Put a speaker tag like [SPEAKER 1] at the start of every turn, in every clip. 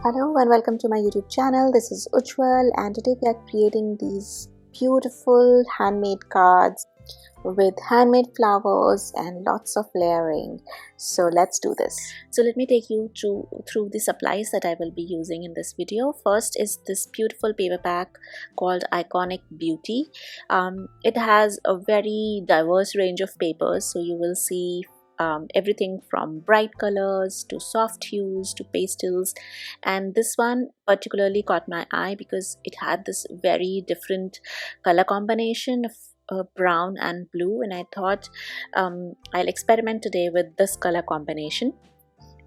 [SPEAKER 1] Hello and welcome to my YouTube channel. This is Ujjwal and today we are creating these beautiful handmade cards with handmade flowers and lots of layering. So let's do this. So let me take you through the supplies that I will be using in this video. First is this beautiful paper pack called Iconic Beauty. It has a very diverse range of papers, so you will see everything from bright colors to soft hues to pastels, and this one particularly caught my eye because it had this very different color combination of brown and blue, and I thought I'll experiment today with this color combination.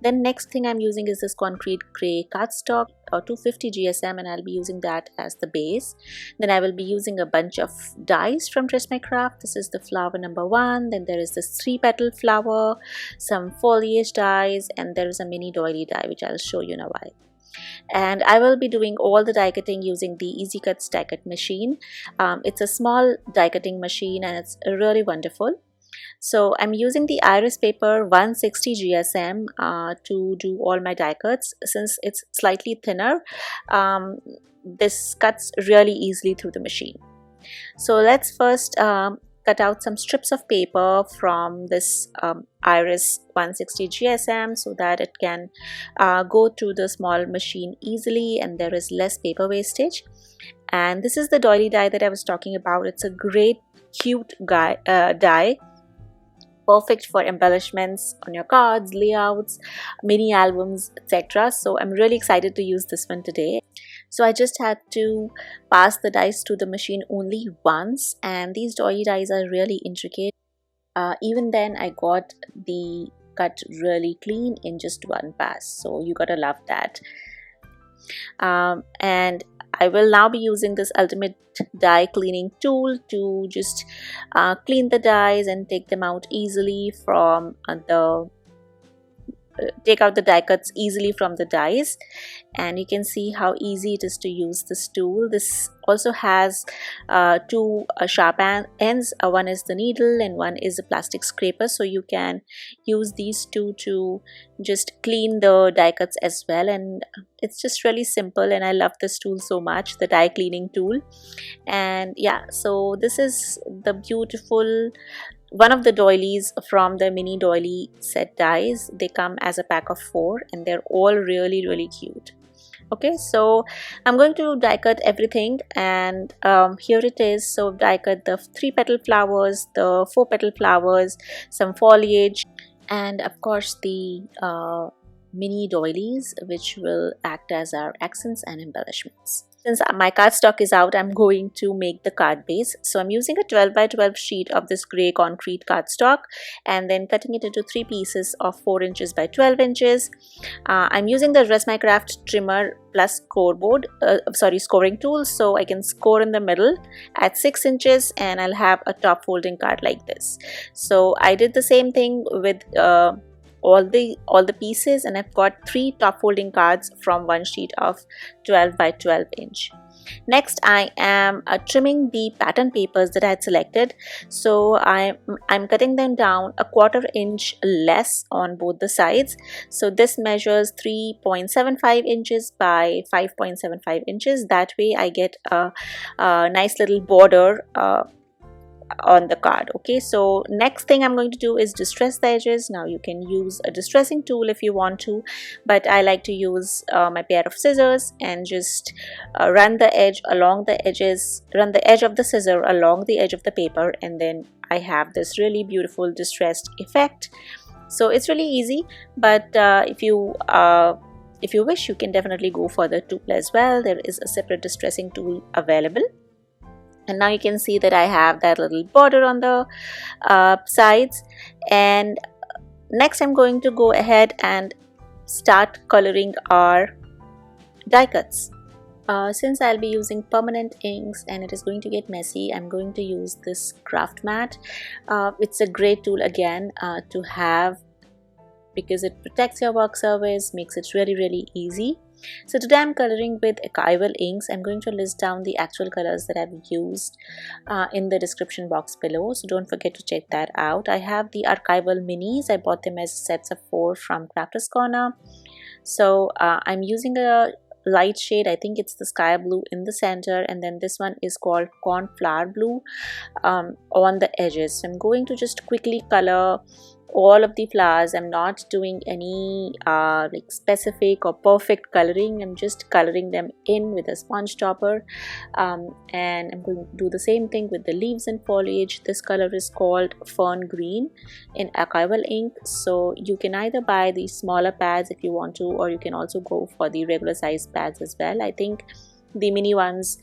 [SPEAKER 1] Then next thing I'm using is this concrete gray cardstock or 250 GSM, and I'll be using that as the base. Then I will be using a bunch of dies from Trust My Craft. This is the flower number 1. Then there is this 3-petal flower, some foliage dies, and there is a mini doily die which I'll show you in a while. And I will be doing all the die cutting using the Easy Cuts die cut machine. It's a small die cutting machine and it's really wonderful. So I'm using the iris paper 160 GSM to do all my die cuts. Since it's slightly thinner, this cuts really easily through the machine. So let's first cut out some strips of paper from this iris 160 GSM so that it can go through the small machine easily and there is less paper wastage. And this is the doily die that I was talking about. It's a great cute die, perfect for embellishments on your cards, layouts, mini albums, etc. So I'm really excited to use this one today. So I just had to pass the dies to the machine only once, and these doily dies are really intricate. Even then I got the cut really clean in just one pass, so you gotta love that. And I will now be using this ultimate die cleaning tool to just clean the dies and take them out easily from take out the die cuts easily from the dies. And you can see how easy it is to use this tool. This also has two sharp ends. One is the needle and one is a plastic scraper, so you can use these two to just clean the die cuts as well. And it's just really simple, and I love this tool so much, the die cleaning tool. And yeah, so this is the beautiful one of the doilies from the mini doily set dies. They come as a pack of 4 and they're all really cute. Okay, so I'm going to die cut everything, and here it is. So die cut the 3-petal flowers, the 4-petal flowers, some foliage, and of course the mini doilies which will act as our accents and embellishments. Since my cardstock is out, I'm going to make the card base. So I'm using a 12 by 12 sheet of this gray concrete cardstock and then cutting it into 3 pieces of 4 inches by 12 inches. I'm using the Trust My Craft trimmer plus scoring tool, so I can score in the middle at 6 inches and I'll have a top folding card like this. So I did the same thing with all the pieces, and I've got 3 top folding cards from one sheet of 12 by 12 inch. Next I am trimming the pattern papers that I had selected. So I'm cutting them down a 1/4 inch less on both the sides. So this measures 3.75 inches by 5.75 inches. That way I get a nice little border on the card. Okay, so next thing I'm going to do is distress the edges. Now you can use a distressing tool if you want to, but I like to use my pair of scissors and just run the edge of the scissor along the edge of the paper, and then I have this really beautiful distressed effect. So it's really easy, but if you wish, you can definitely go for the tool as well. There is a separate distressing tool available. And now you can see that I have that little border on the sides. And next I'm going to go ahead and start coloring our die cuts. Since I'll be using permanent inks and it is going to get messy, I'm going to use this craft mat. It's a great tool again to have because it protects your work surface, makes it really easy. So today I'm coloring with archival inks. I'm going to list down the actual colors that I've used in the description box below, so don't forget to check that out. I have the archival minis. I bought them as sets of 4 from Crafters Corner. So I'm using a light shade, I think it's the sky blue, in the center, and then this one is called cornflower blue on the edges. So I'm going to just quickly color all of the flowers. I'm not doing any like specific or perfect coloring. I'm just coloring them in with a sponge topper, and I'm going to do the same thing with the leaves and foliage. This color is called fern green in archival ink. So you can either buy the smaller pads if you want to, or you can also go for the regular size pads as well. I think the mini ones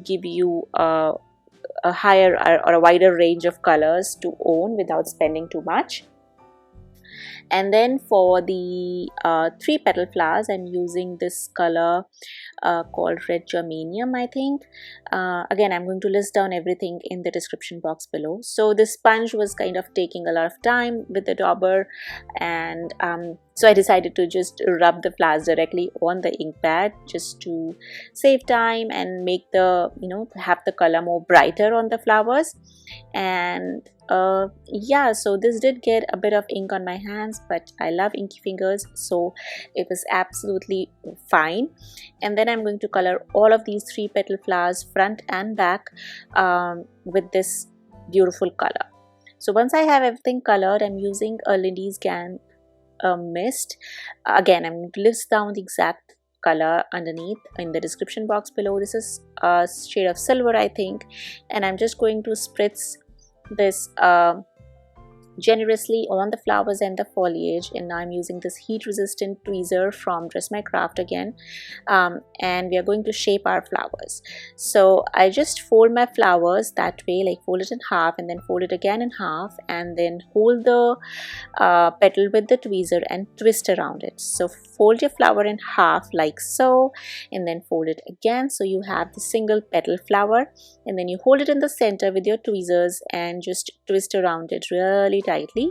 [SPEAKER 1] give you a higher or a wider range of colors to own without spending too much. And then for the 3-petal flowers, I'm using this color called red germanium, I think. Again, I'm going to list down everything in the description box below. So the sponge was kind of taking a lot of time with the dauber, and so I decided to just rub the flowers directly on the ink pad just to save time and make the, have the color more brighter on the flowers. And yeah, so this did get a bit of ink on my hands, but I love inky fingers, so it was absolutely fine. And then I'm going to color all of these 3-petal flowers front and back with this beautiful color. So once I have everything colored, I'm using a Lindy's Gan mist. Again, I'm going to list down the exact color underneath in the description box below. This is a shade of silver, I think, and I'm just going to spritz this generously on the flowers and the foliage. And now I'm using this heat resistant tweezer from Dress My Craft again, and we are going to shape our flowers. So I just fold my flowers that way, like fold it in half and then fold it again in half, and then hold the petal with the tweezer and twist around it. So fold your flower in half like so, and then fold it again, so you have the single petal flower, and then you hold it in the center with your tweezers and just twist around it really tightly,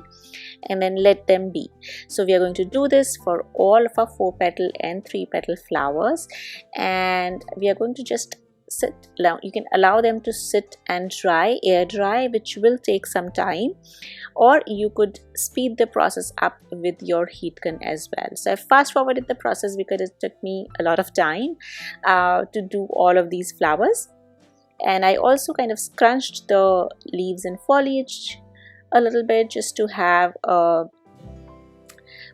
[SPEAKER 1] and then let them be. So we are going to do this for all of our 4-petal and 3-petal flowers, and we are going to just sit down. You can allow them to sit and dry, air dry, which will take some time, or you could speed the process up with your heat gun as well. So I fast forwarded the process because it took me a lot of time to do all of these flowers. And I also kind of scrunched the leaves and foliage a little bit just to have a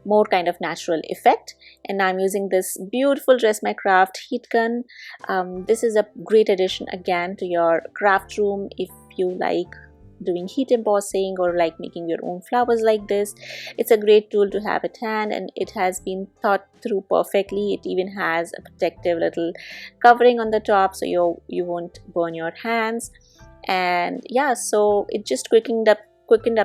[SPEAKER 1] more kind of natural effect. And now I'm using this beautiful Dress My Craft heat gun. This is a great addition again to your craft room if you like doing heat embossing or like making your own flowers like this. It's a great tool to have at hand, and it has been thought through perfectly. It even has a protective little covering on the top, so you won't burn your hands. And yeah, so it just quickened up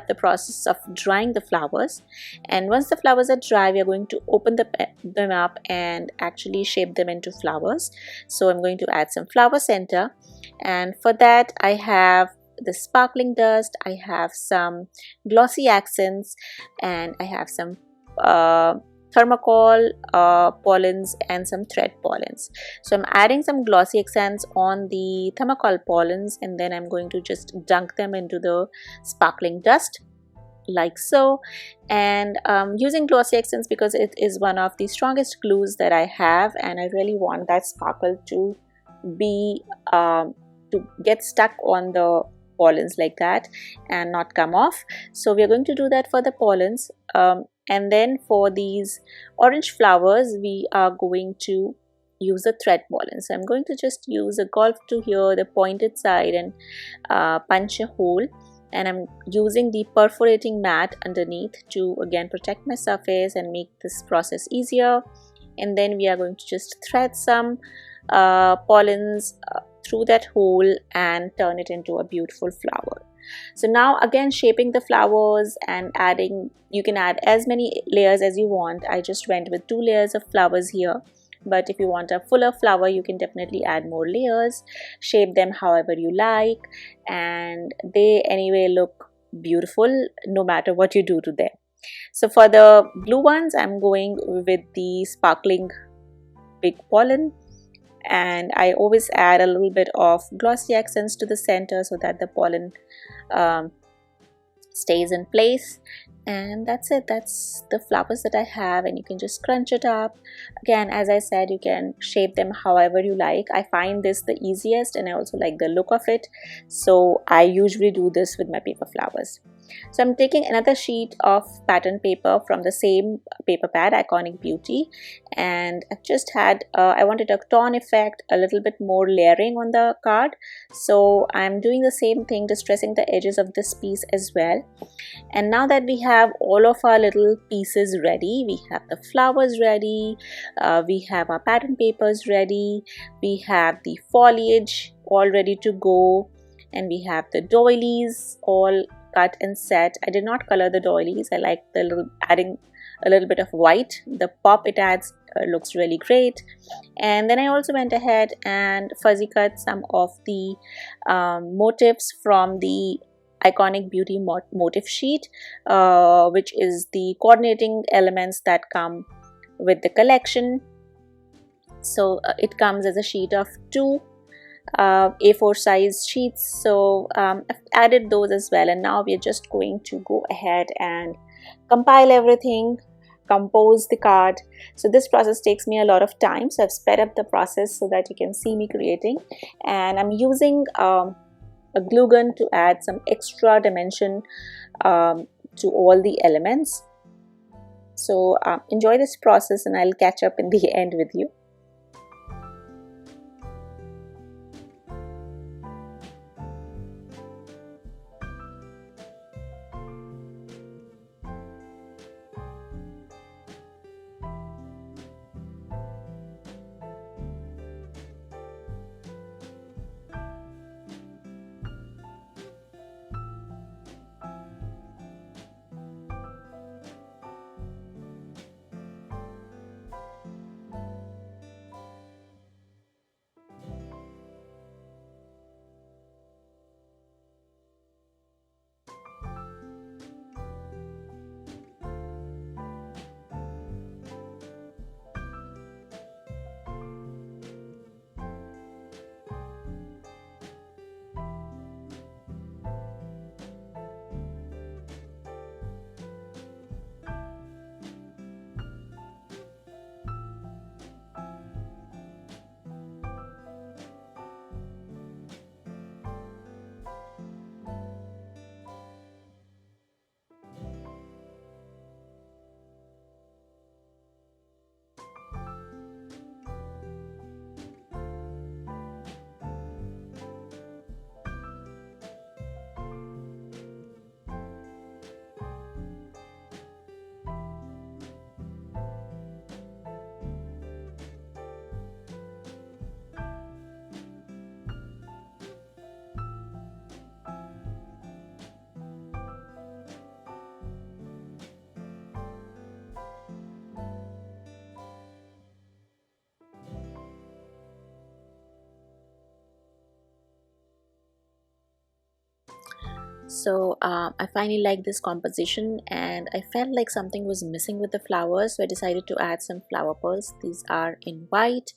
[SPEAKER 1] the process of drying the flowers. And once the flowers are dry, we are going to open them up and actually shape them into flowers. So I'm going to add some flower center, and for that I have the sparkling dust, I have some glossy accents, and I have some thermocol pollens and some thread pollens. So I'm adding some glossy accents on the thermocol pollens, and then I'm going to just dunk them into the sparkling dust like so. And using glossy accents because it is one of the strongest glues that I have, and I really want that sparkle to be to get stuck on the pollens like that and not come off. So we are going to do that for the pollens. And then for these orange flowers, we are going to use the thread pollen. So I'm going to just use a golf to here, the pointed side, and punch a hole. And I'm using the perforating mat underneath to again protect my surface and make this process easier. And then we are going to just thread some pollens through that hole and turn it into a beautiful flower. So now again shaping the flowers and adding, you can add as many layers as you want. I just went with 2 layers of flowers here, but if you want a fuller flower you can definitely add more layers, shape them however you like, and they anyway look beautiful no matter what you do to them. So for the blue ones I'm going with the sparkling big pollen, and I always add a little bit of glossy accents to the center so that the pollen stays in place. And that's it. That's the flowers that I have, and you can just crunch it up. Again, as I said, you can shape them however you like. I find this the easiest, and I also like the look of it, so I usually do this with my paper flowers. So I'm taking another sheet of pattern paper from the same paper pad, Iconic Beauty, and I've just had I wanted a tone effect, a little bit more layering on the card, so I'm doing the same thing, distressing the edges of this piece as well. And now that we have all of our little pieces ready, we have the flowers ready, we have our pattern papers ready, we have the foliage all ready to go, and we have the doilies all cut and set. I did not color the doilies. I like the little adding a little bit of white. The pop it adds looks really great. And then I also went ahead and fuzzy cut some of the motifs from the Iconic Beauty motif sheet, which is the coordinating elements that come with the collection. So it comes as a sheet of 2 A4 size sheets, so I've added those as well. And now we're just going to go ahead and compile everything, compose the card. So this process takes me a lot of time, so I've sped up the process so that you can see me creating. And I'm using a glue gun to add some extra dimension to all the elements. So enjoy this process, and I'll catch up in the end with you. So I finally liked this composition, and I felt like something was missing with the flowers, so I decided to add some flower pearls. These are in white,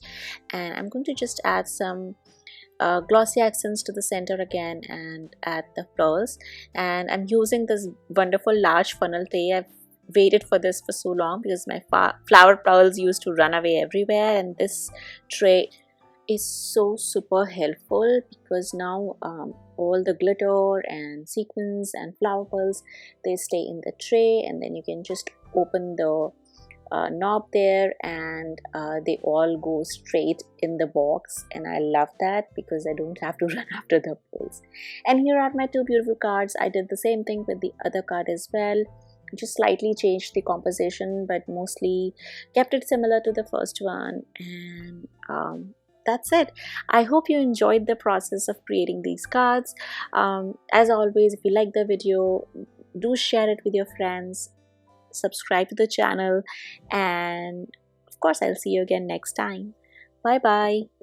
[SPEAKER 1] and I'm going to just add some glossy accents to the center again and add the pearls. And I'm using this wonderful large funnel tray. I've waited for this for so long because my flower pearls used to run away everywhere, and this tray is so super helpful because now all the glitter and sequins and flower pearls, they stay in the tray, and then you can just open the knob there, and they all go straight in the box. And I love that because I don't have to run after the pearls. And here are my 2 beautiful cards. I did the same thing with the other card as well, just slightly changed the composition but mostly kept it similar to the first one. And that's it. I hope you enjoyed the process of creating these cards. As always, if you like the video, do share it with your friends, subscribe to the channel, and of course I'll see you again next time. Bye bye.